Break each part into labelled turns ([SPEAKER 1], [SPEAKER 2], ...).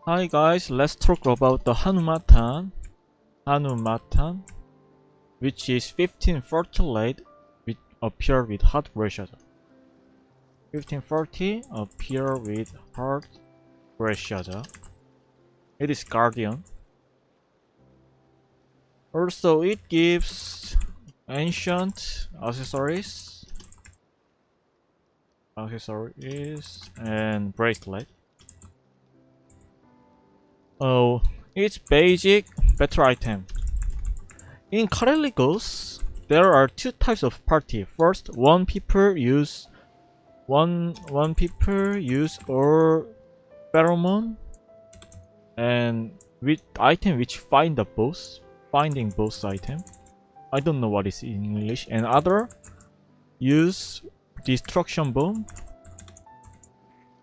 [SPEAKER 1] Hi guys, let's talk about the Hanumatan, which is 1540 late, which appear with hardware shadow. 1540 appear with hardware shadow. It is Guardian. Also, it gives ancient accessories and bracelet. Oh, it's basic battle item. In Kareli Ghosts, there are two types of party. First, one people use all pheromone and with item which find the boss, finding boss item. I don't know what is in English. And other use destruction bomb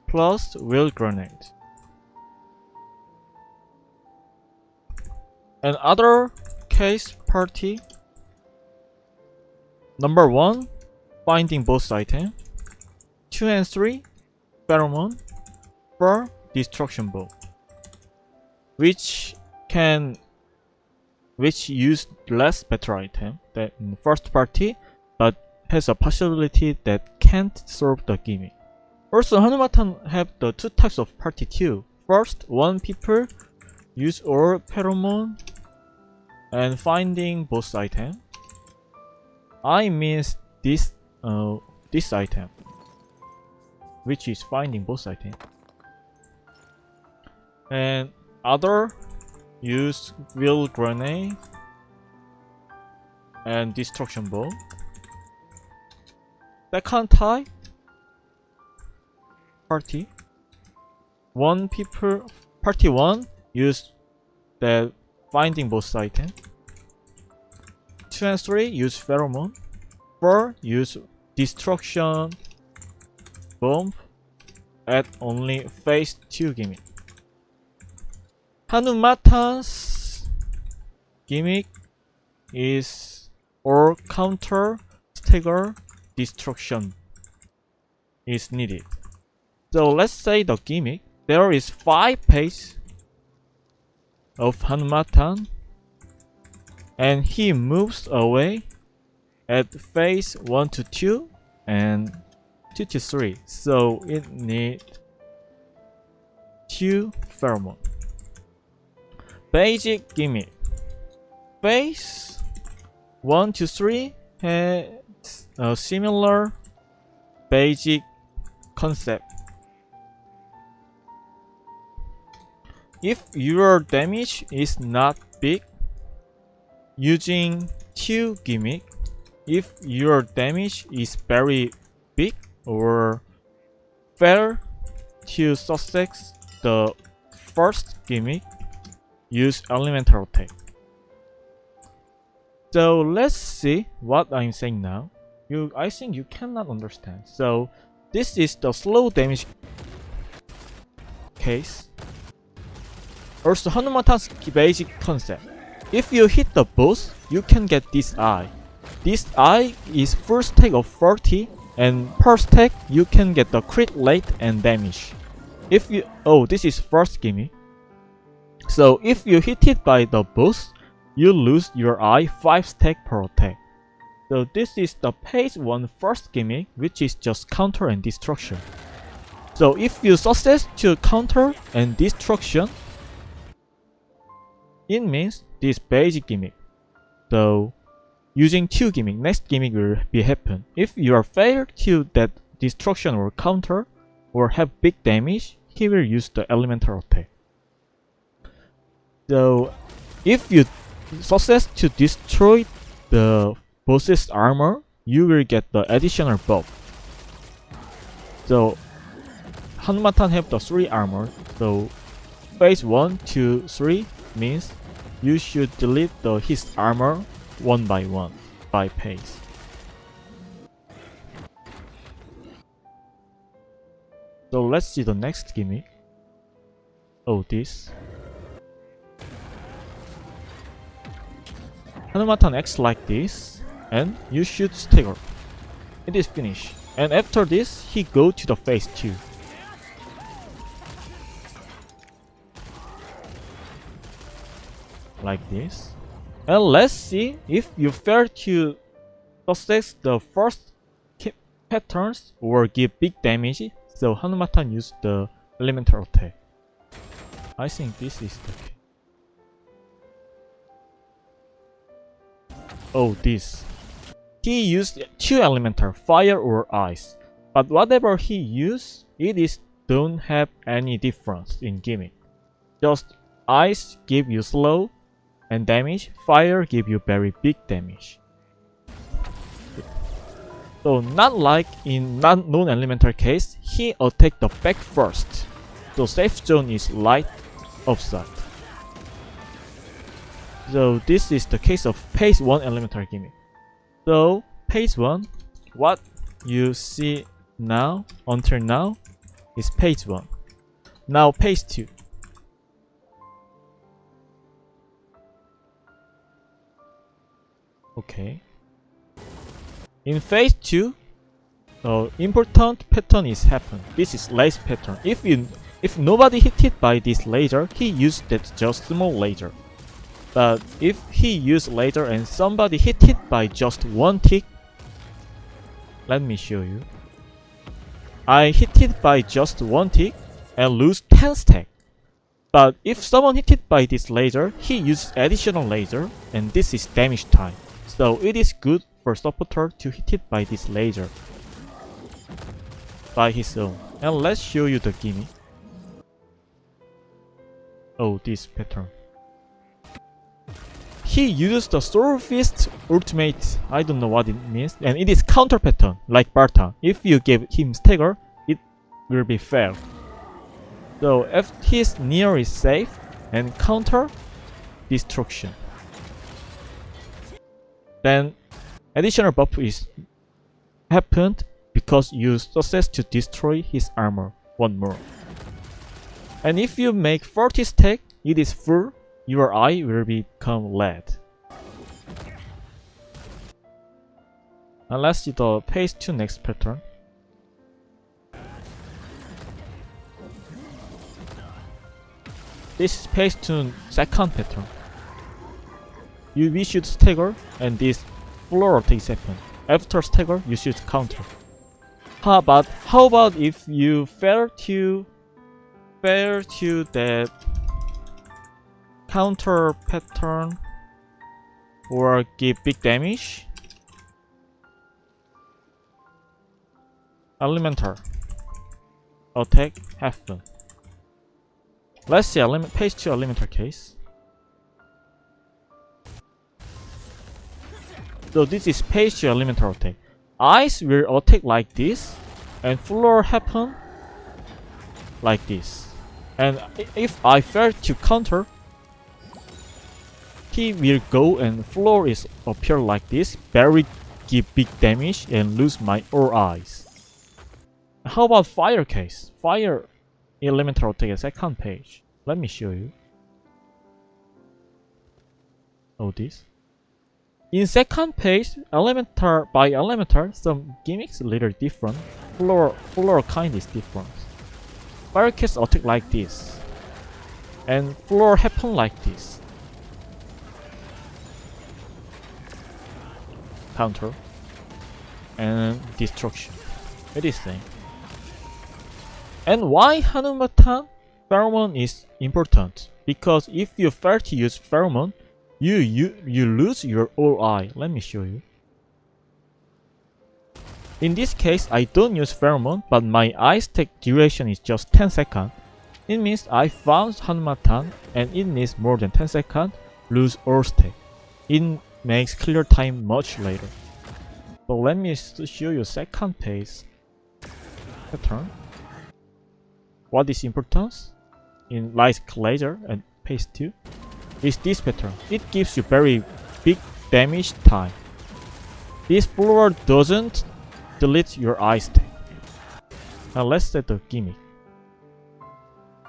[SPEAKER 1] plus wheel grenade. And other case party. Number 1, finding boss item. 2 and 3, pheromone. 4, destruction bomb. Which use less better item than in first party, but has a possibility that can't solve the gimmick. Also, Hanumatan have the two types of party too. First, one people use all pheromone and finding boss item. I means this item, which is finding boss item. And other use wheel grenade and destruction bomb. Second type party. Party 1 use the finding boss item. 2 and 3 use pheromone. 4 use destruction bomb at only phase 2 gimmick. Hanumatan's gimmick is or counter stagger destruction is needed. So let's say the gimmick. There is 5 pages of Hanumatan and he moves away at phase 1 to 2 and 2 to 3. So it needs 2 pheromone. Basic gimmick. Phase 1 to 3 has a similar basic concept. If your damage is not big, using 2 gimmick. If your damage is very big or fair to success the first gimmick, use elemental attack. So let's see what I'm saying now. I think you cannot understand. So this is the slow damage case. Also, Hanumatan's basic concept. If you hit the boss, you can get this eye. This eye is full stack of 40, and per stack you can get the crit rate and damage. This is first gimmick. So if you hit it by the boss, you lose your eye 5 stack per attack. So this is the phase 1 first gimmick, which is just counter and destruction. So if you success to counter and destruction, it means this basic gimmick. So using 2 gimmick, next gimmick will be happen. If you are failed to that destruction or counter or have big damage, he will use the elemental attack. So if you success to destroy the boss's armor, you will get the additional buff. So Hanumatan have the 3 armor. So phase 1 to 3 means you should delete his armor one by one by phase. So let's see the next gimmick. This. Hanumatan acts like this, and you shoot stagger. It is finished. And after this, he go to the phase 2. like this. And let's see if you fail to success the first patterns or give big damage. So Hanumatan used the elemental attack. I think this is the case. Oh, this. He used 2 elemental, fire or ice. But whatever he used, it is don't have any difference in gimmick. Just ice give you slow and damage, fire give you very big damage. So not like in non-elemental case, he attacked the back first. So safe zone is light upside. So this is the case of phase 1 elemental gimmick. So phase 1, what you see now until now is phase 1. Now phase 2. Okay. In phase 2, important pattern is happen. This is laser pattern. If nobody hit it by this laser, he used that just small laser. But if he used laser and somebody hit it by just 1 tick, let me show you. I hit it by just 1 tick and lose 10 stack. But if someone hit it by this laser, he uses additional laser and this is damage time. So it is good for supporter to hit it by this laser by his own. And let's show you the gimmick. Oh, this pattern. He used the Soul Fist ultimate, I don't know what it means, and it is counter pattern, like Barta. If you give him stagger, it will be fair. So if his near is safe, and counter destruction. Then additional buff is happened because you success to destroy his armor one more. And if you make 40 stack, it is full, your eye will become red. And let's see the phase 2 next pattern. This is phase 2 second pattern. We should stagger and this floor attacks happen. After stagger, you should counter. How about if you fail to that counter pattern or give big damage? Elemental attack happen. Let's see phase 2 elemental case. So this is phase 2 elemental attack. Ice will attack like this, and floor happen like this. And if I fail to counter, he will go and floor is appear like this, very give big damage and lose my all eyes. How about fire case? Fire elemental attack second page. Let me show you. Oh, this. In second page, elemental by elemental, some gimmicks a little different. Floor kind is different. Fire case attack like this, and floor happen like this. Counter and destruction. It is same. And why Hanumatan pheromone is important? Because if you fail to use pheromone, you lose your all eye. Let me show you. In this case, I don't use pheromone, but my eye stack duration is just 10 seconds. It means I found Hanumatan and it needs more than 10 seconds, lose all stack. It makes clear time much later. So let me show you second phase pattern. What is importance in light laser and phase 2 is this pattern. It gives you very big damage time. This floor doesn't delete your eye stack. Now let's set the gimmick.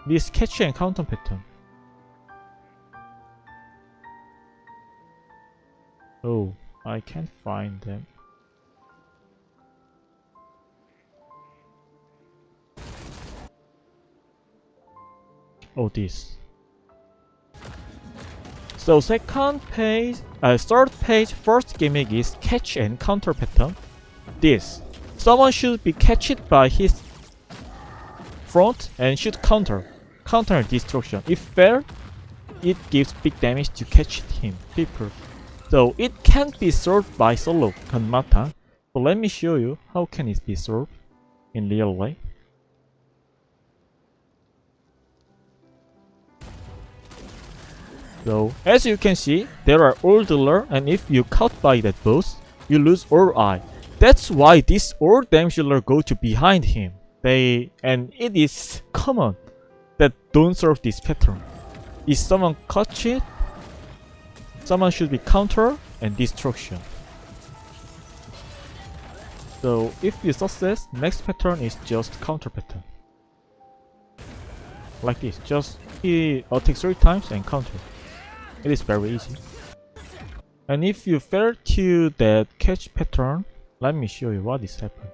[SPEAKER 1] This catch and counter pattern. Oh, I can't find them. Oh, this. So third page, first gimmick is catch and counter pattern. This. Someone should be catched by his front and should counter destruction. If fair, it gives big damage to catch him, people. So it can't be solved by solo Hanumatan. So let me show you how can it be solved in real way. So as you can see, there are all dealer, and if you caught by that boss, you lose all eye. That's why this all damage dealer go to behind him. And it is common that don't solve this pattern. If someone catch it, someone should be counter and destruction. So if you success, next pattern is just counter pattern. Like this, just he attacks 3 times and counter. It is very easy. And if you fail to that catch pattern, let me show you what is happening.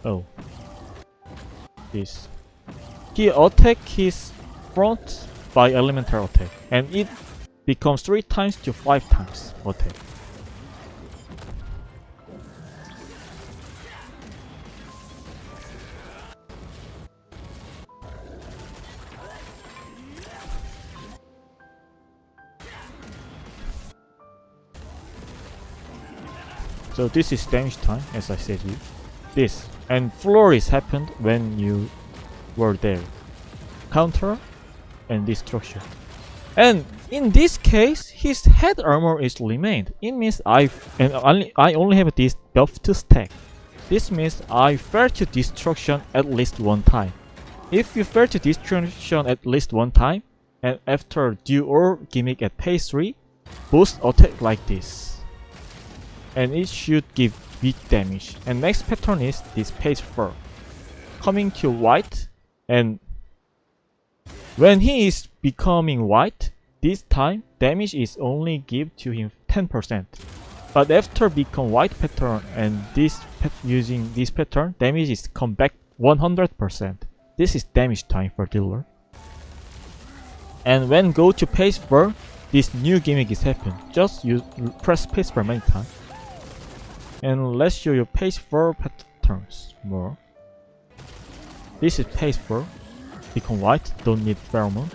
[SPEAKER 1] Oh, this. He attack his front by elemental attack, and it becomes 3 times to 5 times attack. So this is damage time, as I said you. This. And flurries happened when you were there. Counter and destruction. And in this case, his head armor is remained. It means I only have this buff to stack. This means I fell to destruction at least 1 time. If you fell to destruction at least 1 time, and after do or gimmick at phase 3, boost attack like this. And it should give big damage. And next pattern is this phase 4. Coming to white, and when he is becoming white, this time damage is only give to him 10%. But after become white pattern and using this pattern, damage is come back 100%. This is damage time for dealer. And when go to phase 4, this new gimmick is happen. Just press phase 4 many times. And let's show you phase 4 patterns more. This is phase 4. Become white, don't need pheromone.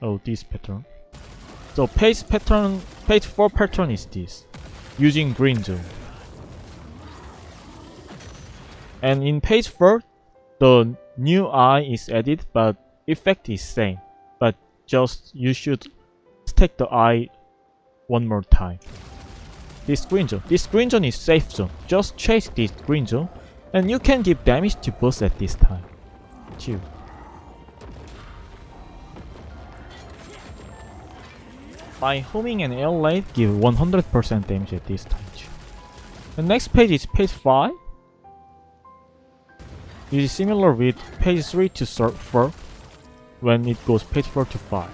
[SPEAKER 1] Oh, this pattern. So phase 4 pattern is this. Using green zone. And in phase 4, the new eye is added, but effect is same. But just you should stack the eye 1 more time. This green zone is safe zone. Just chase this green zone, and you can give damage to boss at this time too. By homing and air raid, give 100% damage at this time too. The next page is page 5. It is similar with page 3 to 4 when it goes page 4 to 5.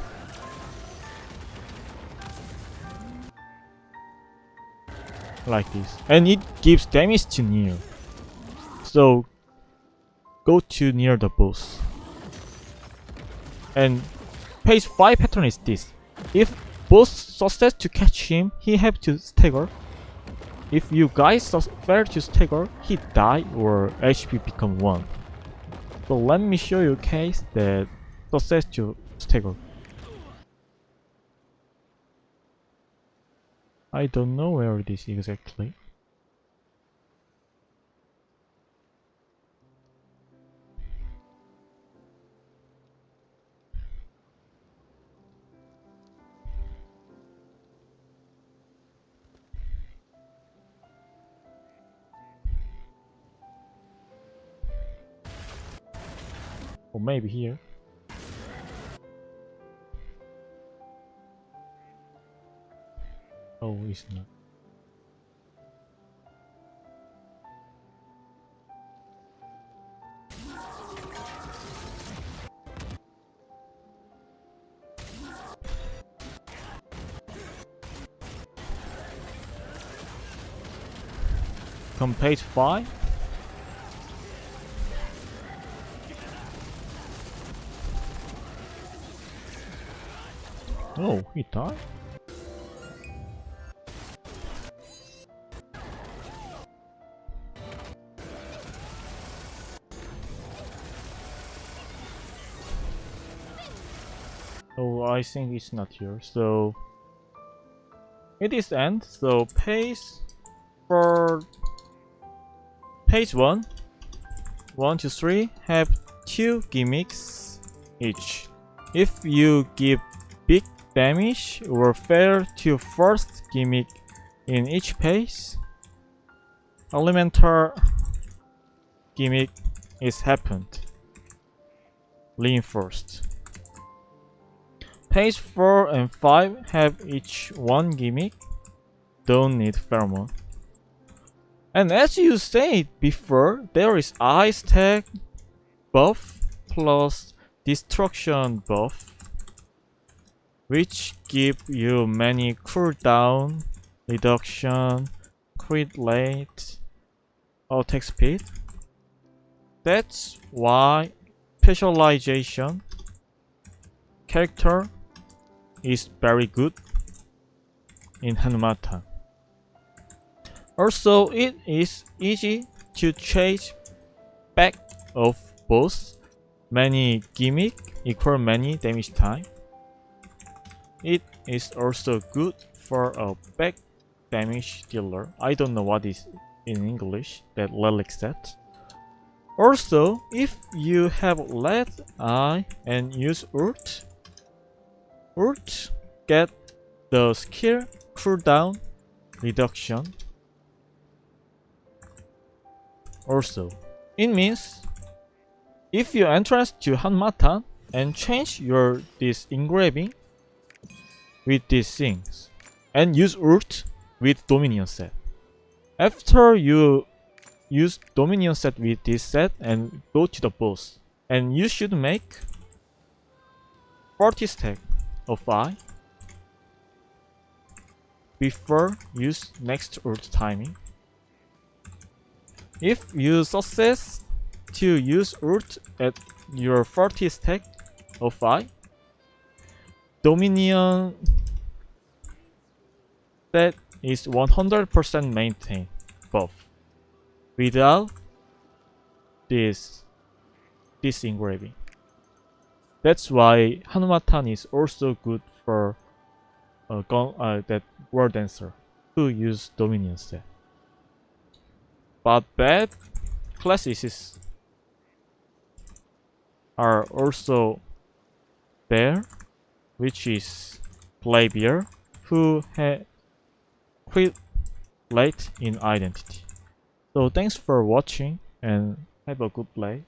[SPEAKER 1] Like this. And it gives damage to near. So go to near the boss. And page 5 pattern is this. If boss success to catch him, he have to stagger. If you guys fail to stagger, he die or HP become 1. So let me show you a case that success to stagger. I don't know where it is exactly. Or maybe here. Oh, it's not. Come page 5. Oh, he died? Oh, I think it's not here. So it is end. So page for page 1, 1 to 3 have 2 gimmicks each. If you give big damage or fail to first gimmick in each page, elemental gimmick is happened. Reinforced. Page 4 and 5 have each 1 gimmick. Don't need pheromone. And as you said before, there is ice tag buff plus destruction buff, which give you many cooldown, reduction, crit rate, attack speed. That's why specialization character is very good in Hanumatan. Also, it is easy to change back of both. Many gimmick equal many damage time. It is also good for a back damage dealer. I don't know what is in English that relic set. Also, if you have red eye and use ult get the skill cooldown reduction. Also, it means if you entrance to Hanumatan and change your this engraving with these things and use ult with Dominion set. After you use Dominion set with this set and go to the boss, and you should make 40 stack of I before use next ult timing. If you success to use ult at your 40 stack of I, Dominion that is 100% maintained buff without this engraving. That's why Hanumatan is also good for that War Dancer who use Dominion set. But bad classes are also there, which is Clavier, who had quit late in identity. So thanks for watching and have a good play.